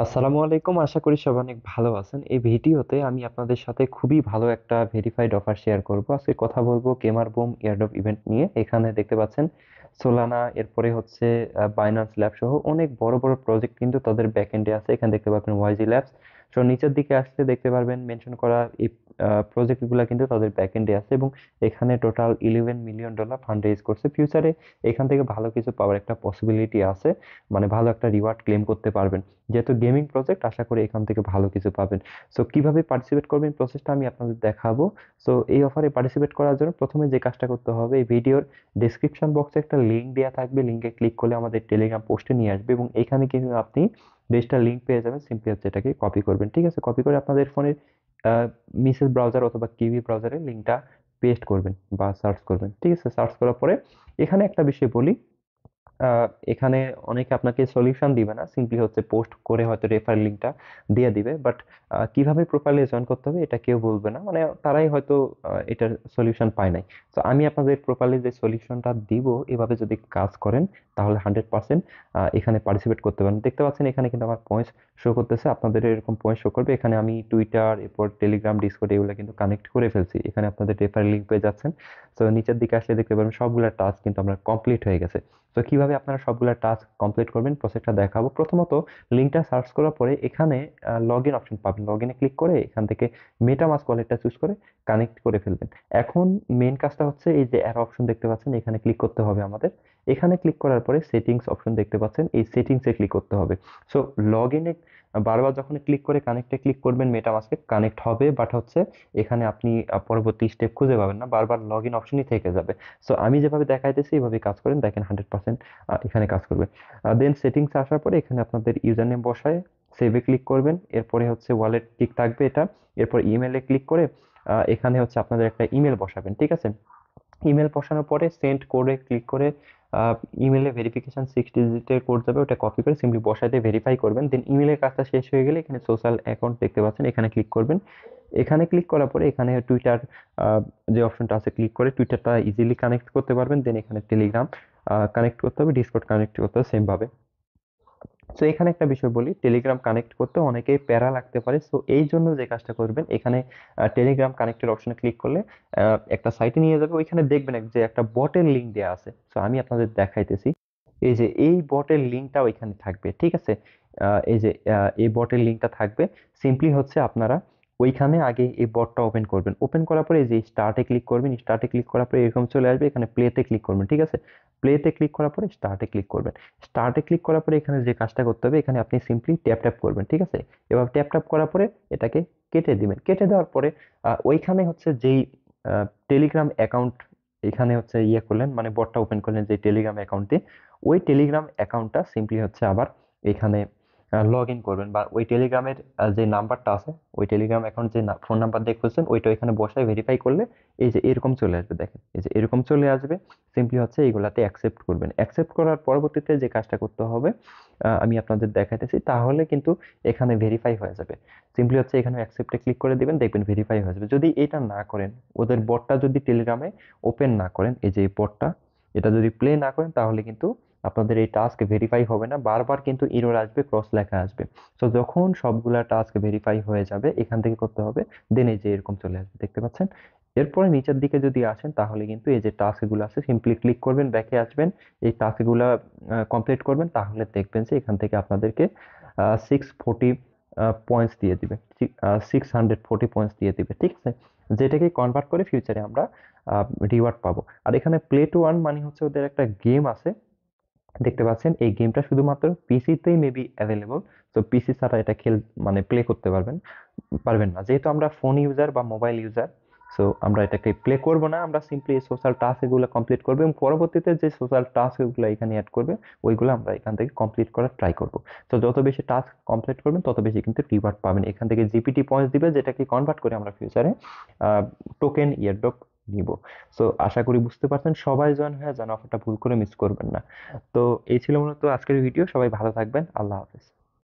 আসসালামু আলাইকুম, আশা করি সবাই অনেক ভালো আছেন। এই ভিডিওতে আমি আপনাদের সাথে খুবই ভালো একটা ভেরিফাইড অফার শেয়ার করব। আজকে কথা বলবো গেমার বুম ইয়ারড্রপ ইভেন্ট নিয়ে। এখানে দেখতে পাচ্ছেন সোলানা, এরপরে হচ্ছে বাইন্যান্স ল্যাব সহ অনেক বড় বড় প্রজেক্ট কিন্তু তাদের ব্যাকএন্ডে আছে। এখানে দেখতে পাবেন ওয়াইজি ল্যাবস। সো নিচের দিকে আসলে দেখতে পারবেন মেনশন করা এই প্রজেক্টগুলো কিন্তু তাদের ব্যাকএন্ডে আছে, এবং এখানে টোটাল $11 মিলিয়ন ফান্ড রেজ করছে। ফিউচারে এখান থেকে ভালো কিছু পাওয়ার একটা পসিবিলিটি আছে, মানে ভালো একটা রিওয়ার্ড ক্লেম করতে পারবেন। যেহেতু গেমিং প্রজেক্ট, আশা করি এখান থেকে ভালো কিছু পাবেন। সো কিভাবে পার্টিসিপেট করবেন প্রসেসটা আমি আপনাদের দেখাবো। সো এই অফারে পার্টিসিপেট করার জন্য প্রথমে যে কাজটা করতে হবে, এই ভিডিওর ডেসক্রিপশন বক্সে একটা লিংক দেওয়া থাকবে। লিংকে ক্লিক করলে আমাদের টেলিগ্রাম পোস্টে নিয়ে আসবে, এবং এখানে কিন্তু আপনি বেশটা লিংক পেয়ে যাবেন। সিম্পলি হচ্ছে এটাকে কপি করবেন, ঠিক আছে? কপি করে আপনাদের ফোনের মিসেস ব্রাউজার অথবা কিউই ব্রাউজারে লিংকটা পেস্ট করবেন বা সার্চ করবেন, ঠিক আছে? সার্চ করার পরে এখানে একটা বিষয় বলি, এখানে অনেকে আপনাকে সলিউশন দিবে না, সিম্পলি হচ্ছে পোস্ট করে হয়তো রেফার লিংকটা দিয়ে দিবে। বাট কিভাবে প্রোফাইলে জয়েন করতে হবে এটা কেউ বলবে না, মানে তারাই হয়তো এটার সলিউশন পায় নাই। তো আমি আপনাদের প্রোফাইলে যে সলিউশনটা দিব, এভাবে যদি কাজ করেন তাহলে 100% এখানে পার্টিসিপেট করতে পারেন। দেখতে পাচ্ছেন এখানে কিন্তু আমার পয়েন্টস শো করতেছে, আপনাদের এরকম পয়েন্ট শো করবে। এখানে আমি টুইটার, এরপর টেলিগ্রাম, ডিসকর্ড এগুলো কিন্তু কানেক্ট করে ফেলছি। এখানে আপনাদের রেফার লিংক পেয়ে যাচ্ছেন। তো নিচের দিকে আসলে দেখতে পাবেন সবগুলা টাস্ক কিন্তু আমরা কমপ্লিট হয়ে গেছে। তো কিভাবে আপনারা সবগুলা টাস্ক কমপ্লিট করবেন প্রসেসটা দেখাবো। প্রথমত লিঙ্কটা সার্চ করার পরে এখানে লগ ইন অপশন পাবেন। লগ ইনে ক্লিক করে এখান থেকে মেটামাস্ক ওয়ালেটটা চুজ করে কানেক্ট করে ফেলবেন। এখন মেইন কাজটা হচ্ছে এই যে অ্যারো অপশন দেখতে পাচ্ছেন, এখানে ক্লিক করতে হবে আমাদের। এখানে ক্লিক করার পরে সেটিংস অপশন দেখতে পাচ্ছেন, এই সেটিংসে ক্লিক করতে হবে। সো লগ ইনে বারবার যখন ক্লিক করে কানেক্টে ক্লিক করবেন, মেটামাস্কে কানেক্ট হবে, বাট হচ্ছে এখানে আপনি পরবর্তী স্টেপ খুঁজে পাবেন না, বারবার লগ ইন অপশনই থেকে যাবে। সো আমি যেভাবে দেখাইতেছি এইভাবে কাজ করেন, দেখেন 100% এখানে কাজ করবে। দেন সেটিংস আসার পরে এখানে আপনাদের ইউজার নেম বসায় সেভে ক্লিক করবেন। এরপরে হচ্ছে ওয়ালেট টিক থাকবে এটা। এরপর ইমেলে ক্লিক করে এখানে হচ্ছে আপনাদের একটা ইমেল বসাবেন, ঠিক আছে? ইমেল বসানোর পরে সেন্ড কোডে ক্লিক করে ইমেলে ভেরিফিকেশন 6 ডিজিটের কোড যাবে, ওটা কপি করে সিম্পলি বসায় দিয়ে ভেরিফাই করবেন। দেন ইমেলের কাজটা শেষ হয়ে গেলে এখানে সোশ্যাল অ্যাকাউন্ট দেখতে পাচ্ছেন, এখানে ক্লিক করবেন। এখানে ক্লিক করার পরে এখানে টুইটার যে অপশনটা আছে, ক্লিক করে টুইটারটা ইজিলি কানেক্ট করতে পারবেন। দেন এখানে টেলিগ্রাম কানেক্ট করতে হবে, ডিসকর্ড কানেক্ট করতে হবে সেম ভাবে। সো এখানে একটা বিষয় বলি, টেলিগ্রাম কানেক্ট করতে অনেকেই প্যারা লাগতে পারে। সো এই জন্য যে কাজটা করবেন, এখানে টেলিগ্রাম কানেক্টের অপশনে ক্লিক করলে একটা সাইটে নিয়ে যাবে। ওইখানে দেখবেন যে একটা বটের লিঙ্ক দেওয়া আছে। সো আমি আপনাদের দেখাইতেছি। এই যে এই বটের লিঙ্কটা ওইখানে থাকবে, ঠিক আছে? এই যে এই বটের লিঙ্কটা থাকবে। সিম্পলি হচ্ছে আপনারা ওইখানে আগে এই বটটা ওপেন করবেন। ওপেন করার পরে এই যে স্টার্টে ক্লিক করবেন। স্টার্টে ক্লিক করার পরে এরকম চলে আসবে, এখানে প্লেতে ক্লিক করবেন, ঠিক আছে? প্লেতে ক্লিক করার পরে স্টার্টে ক্লিক করবেন। স্টার্টে ক্লিক করার পরে এখানে যে কাজটা করতে হবে, এখানে আপনি সিম্পলি ট্যাপ ট্যাপ করবেন, ঠিক আছে? এবার ট্যাপ ট্যাপ করার পরে এটাকে কেটে দিবেন। কেটে দেওয়ার পরে ওইখানে হচ্ছে যেই টেলিগ্রাম অ্যাকাউন্ট এখানে হচ্ছে ইয়ে করলেন, মানে বটটা ওপেন করলেন যে টেলিগ্রাম অ্যাকাউন্ট দিয়ে, ওই টেলিগ্রাম অ্যাকাউন্টটা সিম্পলি হচ্ছে আবার এখানে লগ ইন করবেন, বা ওই টেলিগ্রামের যে নাম্বারটা আছে, ওই টেলিগ্রাম অ্যাকাউন্ট যে ফোন নাম্বার দিয়ে খুলছেন ওইটা এখানে বসায় ভেরিফাই করলে এই যে এরকম চলে আসবে। দেখেন এই যে এরকম চলে আসবে। সিম্পলি হচ্ছে এইগুলাতে অ্যাকসেপ্ট করবেন। অ্যাকসেপ্ট করার পরবর্তীতে যে কাজটা করতে হবে আমি আপনাদের দেখাইতেছি, তাহলে কিন্তু এখানে ভেরিফাই হয়ে যাবে। সিম্পলি হচ্ছে এখানে অ্যাকসেপ্টে ক্লিক করে দিবেন, দেখবেন ভেরিফাই হয়ে যাবে। যদি এটা না করেন, ওদের বটটা যদি টেলিগ্রামে ওপেন না করেন, এই যে এই বটটা এটা যদি প্লে না করেন, তাহলে কিন্তু আপনাদের এই টাস্ক ভেরিফাই হবে না, বারবার কিন্তু এরর আসবে, ক্রস লেখা আসবে। তো যখন সবগুলা টাস্ক ভেরিফাই হয়ে যাবে, এখান থেকে করতে হবে, দেন এই যে এরকম চলে আসবে, দেখতে পাচ্ছেন? এরপরে নিচের দিকে যদি আসেন, তাহলে কিন্তু এই যে টাস্ক গুলো আছে সিম্পলি ক্লিক করবেন, ব্যাকে আসবেন, এই টাস্ক গুলা কমপ্লিট করবেন, তাহলে দেখবেন যে এখান থেকে আপনাদেরকে 640 পয়েন্টস দিয়ে দিবে। 640 পয়েন্টস দিয়ে দিবে, ঠিক আছে? যেটাকে কনভার্ট করে ফিউচারে আমরা রিওয়ার্ড পাবো। আর এখানে প্লে টু আর্ন মানে হচ্ছে ওদের একটা গেম আছে, দেখতে পাচ্ছেন? এই গেমটা শুধুমাত্র পিসিতেই মেবি অ্যাভেলেবল। তো পিসি ছাড়া এটা মানে প্লে করতে পারবেন না, যেহেতু আমরা ফোন ইউজার বা মোবাইল ইউজার। সো আমরা এটাকে প্লে করব না, আমরা সিম্পলি সোশ্যাল টাস্ক এগুলো কমপ্লিট করবো, এবং পরবর্তীতে যে সোশ্যাল টাস্ক এগুলো এখানে অ্যাড করবে, ওইগুলো আমরা এখান থেকে কমপ্লিট করার ট্রাই করব। তো যত বেশি টাস্ক কমপ্লিট করবেন তত বেশি কিন্তু রিওয়ার্ড পাবেন। এখান থেকে জিপিটি পয়েন্টস দিবে, যেটাকে কনভার্ট করে আমরা ফিউচারে টোকেন ইয়ারড্রপ নিব। সো আশা করি বুঝতে পারছেন। সবাই জয়েন হয়ে যান, অফারটা ভুল করে মিস করবেন না। তো এই ছিল মূলত আজকের ভিডিও। সবাই ভালো থাকবেন, আল্লাহ হাফেজ।